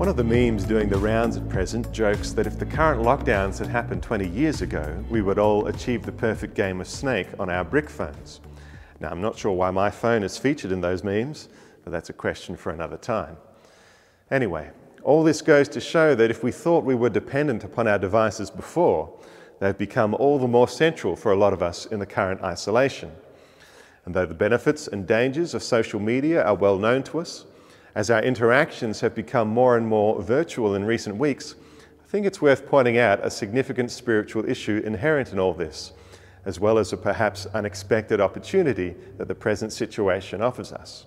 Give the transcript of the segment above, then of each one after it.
One of the memes doing the rounds at present jokes that if the current lockdowns had happened 20 years ago, we would all achieve the perfect game of Snake on our brick phones. Now, I'm not sure why my phone is featured in those memes, but that's a question for another time. Anyway, all this goes to show that if we thought we were dependent upon our devices before, they've become all the more central for a lot of us in the current isolation. And though the benefits and dangers of social media are well known to us, as our interactions have become more and more virtual in recent weeks, I think it's worth pointing out a significant spiritual issue inherent in all this, as well as a perhaps unexpected opportunity that the present situation offers us.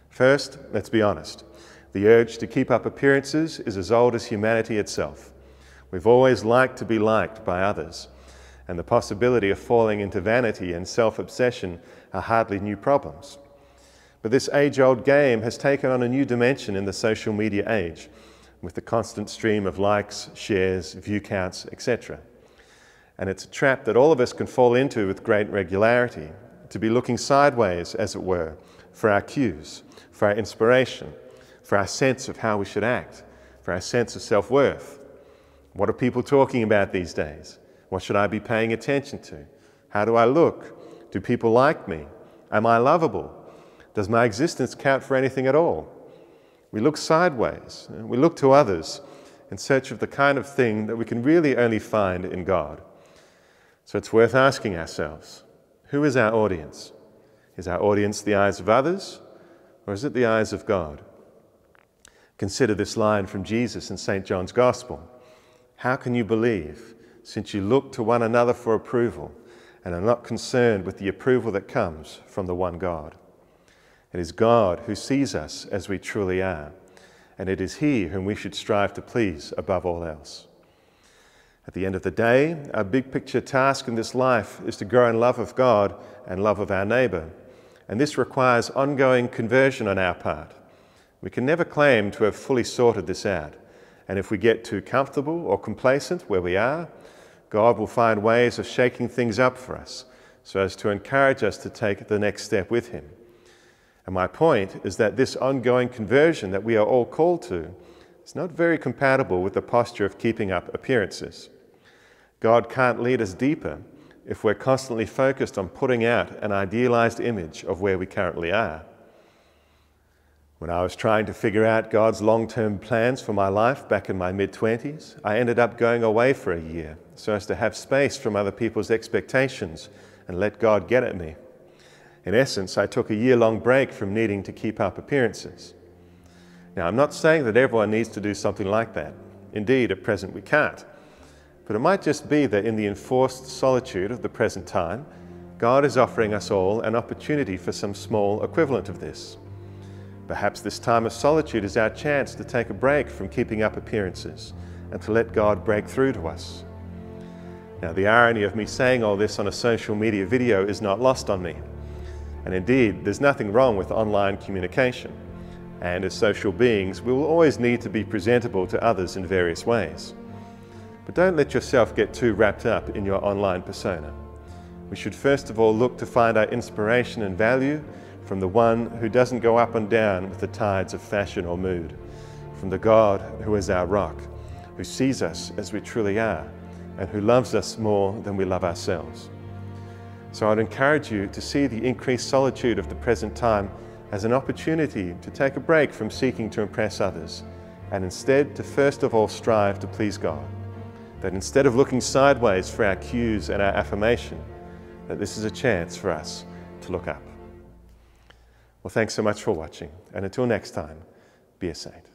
First, let's be honest. The urge to keep up appearances is as old as humanity itself. We've always liked to be liked by others, and the possibility of falling into vanity and self-obsession are hardly new problems. But this age-old game has taken on a new dimension in the social media age, with the constant stream of likes, shares, view counts, etc. And it's a trap that all of us can fall into with great regularity, to be looking sideways, as it were, for our cues, for our inspiration, for our sense of how we should act, for our sense of self-worth. What are people talking about these days? What should I be paying attention to? How do I look? Do people like me? Am I lovable? Does my existence count for anything at all? We look sideways. We look to others in search of the kind of thing that we can really only find in God. So it's worth asking ourselves, who is our audience? Is our audience the eyes of others, or is it the eyes of God? Consider this line from Jesus in St. John's Gospel. How can you believe, since you look to one another for approval and are not concerned with the approval that comes from the one God? It is God who sees us as we truly are, and it is He whom we should strive to please above all else. At the end of the day, our big picture task in this life is to grow in love of God and love of our neighbour, and this requires ongoing conversion on our part. We can never claim to have fully sorted this out, and if we get too comfortable or complacent where we are, God will find ways of shaking things up for us so as to encourage us to take the next step with Him. And my point is that this ongoing conversion that we are all called to is not very compatible with the posture of keeping up appearances. God can't lead us deeper if we're constantly focused on putting out an idealized image of where we currently are. When I was trying to figure out God's long-term plans for my life back in my mid-20s, I ended up going away for a year so as to have space from other people's expectations and let God get at me. In essence, I took a year-long break from needing to keep up appearances. Now, I'm not saying that everyone needs to do something like that. Indeed, at present we can't. But it might just be that in the enforced solitude of the present time, God is offering us all an opportunity for some small equivalent of this. Perhaps this time of solitude is our chance to take a break from keeping up appearances and to let God break through to us. Now, the irony of me saying all this on a social media video is not lost on me. And indeed, there's nothing wrong with online communication. And as social beings, we will always need to be presentable to others in various ways. But don't let yourself get too wrapped up in your online persona. We should first of all look to find our inspiration and value from the one who doesn't go up and down with the tides of fashion or mood, from the God who is our rock, who sees us as we truly are, and who loves us more than we love ourselves. So I'd encourage you to see the increased solitude of the present time as an opportunity to take a break from seeking to impress others, and instead to first of all strive to please God. That instead of looking sideways for our cues and our affirmation, that this is a chance for us to look up. Well, thanks so much for watching, and until next time, be a saint.